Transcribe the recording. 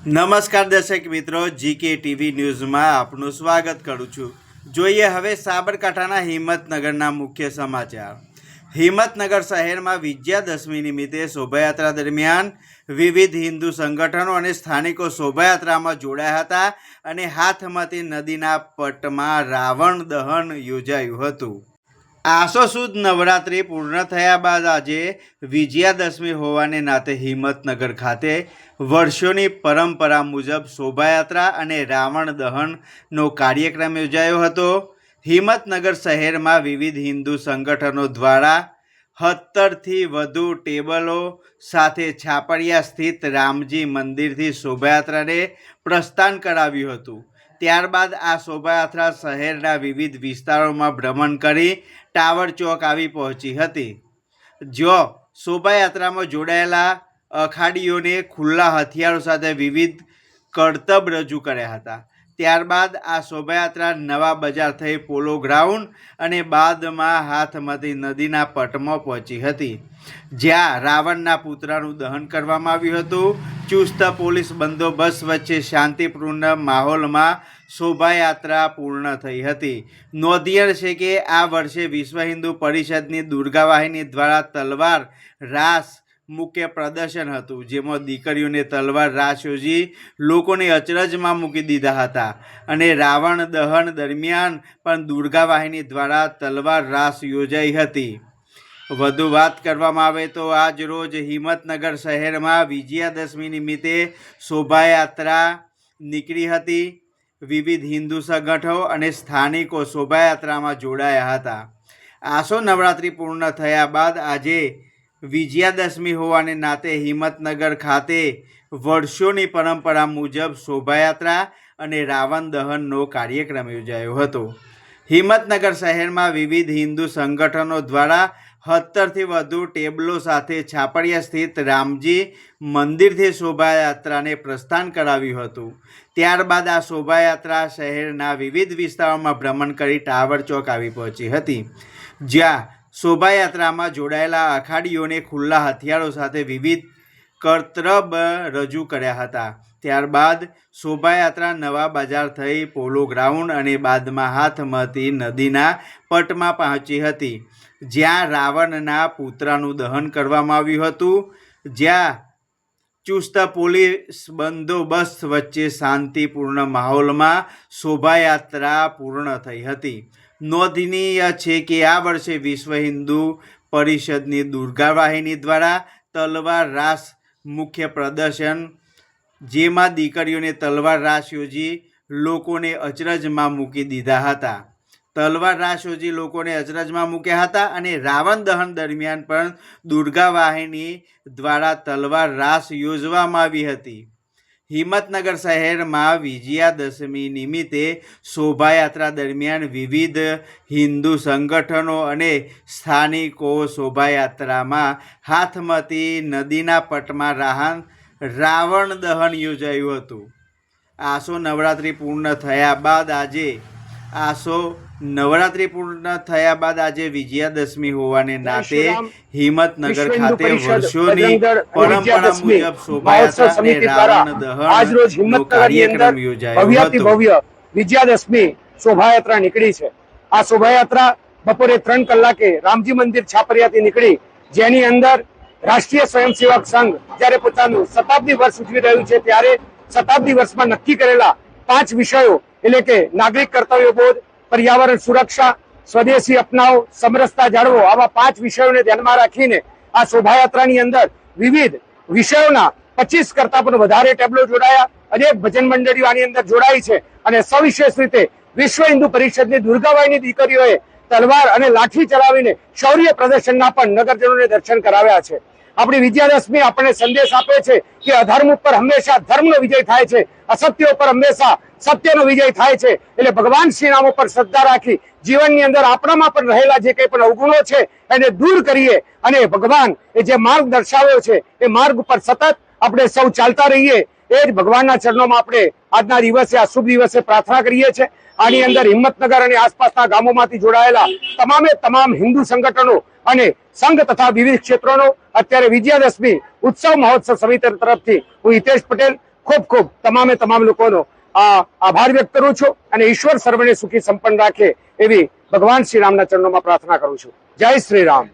નમસ્કાર દર્શક મિત્રો, જીકે ટીવી ન્યૂઝમાં આપનું સ્વાગત કરું છું। જોઈએ હવે સાબરકાંઠાના હિંમતનગરના મુખ્ય સમાચાર। હિંમતનગર શહેરમાં વિજયાદશમી નિમિત્તે શોભાયાત્રા દરમિયાન વિવિધ હિન્દુ સંગઠનો અને સ્થાનિકો શોભાયાત્રામાં જોડાયા હતા અને હાથમતી નદીના પટમાં રાવણ દહન યોજાયું હતું। આસો સુદ નવરાત્રિ પૂર્ણ થયા બાદ આજે વિજયાદશમી હોવાને નાતે હિંમતનગર ખાતે વર્ષોની પરંપરા મુજબ શોભાયાત્રા અને રાવણ દહનનો કાર્યક્રમ યોજાયો હતો। હિંમતનગર શહેરમાં વિવિધ હિન્દુ સંગઠનો દ્વારા 70થી વધુ ટેબલો સાથે છાપરિયા સ્થિત રામજી મંદિરથી શોભાયાત્રાને પ્રસ્થાન કરાવ્યું હતું। ત્યારબાદ આ શોભાયાત્રા શહેરના વિવિધ વિસ્તારોમાં ભ્રમણ કરી ટાવર ચોક આવી પહોંચી હતી, જો શોભાયાત્રામાં જોડાયેલા અખાડીઓને ખુલ્લા હથિયારો સાથે વિવિધ કરતબ રજૂ કર્યા હતા। ત્યારબાદ આ શોભાયાત્રા નવા બજાર થઈ પોલો ગ્રાઉન્ડ અને બાદમાં હાથમતી નદીના પટમાં પહોંચી હતી, જ્યાં રાવણના પુતળાનું દહન કરવામાં આવ્યું હતું। ચુસ્ત પોલીસ બંદોબસ્ત વચ્ચે શાંતિપૂર્ણ માહોલમાં શોભાયાત્રા પૂર્ણ થઈ હતી। નોંધનીય છે કે આ વર્ષે વિશ્વ હિન્દુ પરિષદની દુર્ગા વાહિની દ્વારા તલવાર રાસ મુખ્ય પ્રદર્શન હતું, જેમાં દીકરીઓને તલવાર રાસ યોજી લોકોને અચરજમાં મૂકી દીધા હતા અને રાવણ દહન દરમિયાન પણ દુર્ગા વાહિની દ્વારા તલવાર રાસ યોજાઈ હતી। વધુ વાત કરવામાં આવે તો આજ રોજ હિંમતનગર શહેરમાં વિજયાદશમી નિમિત્તે શોભાયાત્રા નીકળી હતી। વિવિધ હિન્દુ સંગઠનો અને સ્થાનિકો શોભાયાત્રામાં જોડાયા હતા। આસો નવરાત્રિ પૂર્ણ થયા બાદ આજે વિજયાદશમી હોવાને નાતે હિંમતનગર ખાતે વર્ષોની પરંપરા મુજબ શોભાયાત્રા અને રાવણ દહનનો કાર્યક્રમ યોજાયો હતો। હિંમતનગર શહેરમાં વિવિધ હિન્દુ સંગઠનો દ્વારા 70થી વધુ ટેબલો સાથે છાપરિયા સ્થિત રામજી મંદિરથી શોભાયાત્રાને પ્રસ્થાન કરાવ્યું હતું। ત્યારબાદ આ શોભાયાત્રા શહેરના વિવિધ વિસ્તારોમાં ભ્રમણ કરી ટાવર ચોક આવી પહોંચી હતી, જ્યાં શોભાયાત્રામાં જોડાયેલા અખાડીઓને ખુલ્લા હથિયારો સાથે વિવિધ કરતબ રજૂ કર્યા હતા। ત્યારબાદ શોભાયાત્રા નવા બજાર થઈ પોલો ગ્રાઉન્ડ અને બાદમાં હાથમતી નદીના પટમાં પહોંચી હતી, જ્યાં રાવણના પુતળાનું દહન કરવામાં આવ્યું હતું, જ્યાં ચુસ્ત પોલીસ બંદોબસ્ત વચ્ચે શાંતિપૂર્ણ માહોલમાં શોભાયાત્રા પૂર્ણ થઈ હતી। નોંધનીય છે કે આ વર્ષે વિશ્વ હિન્દુ પરિષદની દુર્ગા વાહિની દ્વારા તલવાર રાસ મુખ્ય પ્રદર્શન, જેમાં દીકરીઓને તલવાર રાસ યોજી લોકોને અચરજમાં મૂકી દીધા હતા। તલવાર રાસ યોજી લોકોને અચરજમાં મૂક્યા હતા અને રાવણ દહન દરમિયાન પણ દુર્ગા વાહિની દ્વારા તલવાર રાસ યોજવામાં આવી હતી। હિંમતનગર શહેરમાં વિજયાદશમી નિમિત્તે શોભાયાત્રા દરમિયાન વિવિધ હિન્દુ સંગઠનો અને સ્થાનિકો શોભાયાત્રામાં હાથમતી નદીના પટમાં રાવણ દહન યોજાયું હતું। આસો નવરાત્રિ પૂર્ણ થયા બાદ આજે વિજયાદશમી હોવાને નાતે હિંમતનગર ખાતે વર્ષોની પરંપરા મુજબ શોભાયાત્રા અને રાવણ દહનનો કાર્યક્રમ યોજાયો હતો। ભવ્ય વિજયાદશમી શોભાયાત્રા નીકળી છે। આ શોભાયાત્રા બપોરે 3 કલાકે રામજી મંદિર છાપરિયાથી નીકળી, જેની અંદર રાષ્ટ્રીય સ્વયંસેવક સંઘ જ્યારે પોતાનું શતાબ્દી વર્ષ ઉજવી રહ્યું છે, ત્યારે શતાબ્દી વર્ષમાં નક્કી કરેલા 5 વિષયો એટલે કે નાગરિક કર્તવ્ય બોધ, પર્યાવરણ સુરક્ષા, સ્વદેશી અપનાવો, સમરસતા જાળવો, આવા 5 વિષયોને ધ્યાનમાં રાખીને આ શોભાયાત્રાની અંદર વિવિધ વિષયોના 25 કરતા પણ વધારે ટેબલો જોડાયા, અનેક ભજન મંડળીઓ આની અંદર જોડાઈ છે અને સવિશેષ રીતે વિશ્વ હિન્દુ પરિષદની દુર્ગા વાહિની દીકરીઓએ તલવાર અને લાઠી ચલાવીને શૌર્ય પ્રદર્શનના પણ નગરજનોને દર્શન કરાવ્યા છે। આપણી વિજયાદશમી આપણને સંદેશ આપે છે કે અધર્મ ઉપર હંમેશા ધર્મનો વિજય થાય છે, અસત્ય ઉપર હંમેશા સત્યનો વિજય થાય છે। એટલે ભગવાન શ્રી રામ ઉપર શ્રદ્ધા રાખી જીવનની અંદર આપણામાં પણ રહેલા જે કંઈ પણ અવગુણો છે એને દૂર કરીએ અને ભગવાન એ જે માર્ગ દર્શાવ્યો છે એ માર્ગ ઉપર સતત આપણે સૌ ચાલતા રહીએ, એ જ ભગવાનના ચરણોમાં આપણે આજના દિવસે, આ શુભ દિવસે પ્રાર્થના કરીએ છીએ। આની અંદર હિંમતનગર અને આસપાસના ગામોમાંથી જોડાયેલા તમામે તમામ હિન્દુ સંગઠનો અને સંઘ તથા વિવિધ ક્ષેત્રોનો અત્યારે વિજયાદશમી ઉત્સવ મહોત્સવ સમિતિ તરફથી હું હિતેશ પટેલ ખૂબ ખૂબ તમામ લોકોનો આભાર વ્યક્ત કરું છું અને ઈશ્વર સર્વને સુખી સંપન્ન રાખે એવી ભગવાન શ્રી રામના ચરણોમાં પ્રાર્થના કરું છું. જય શ્રી રામ.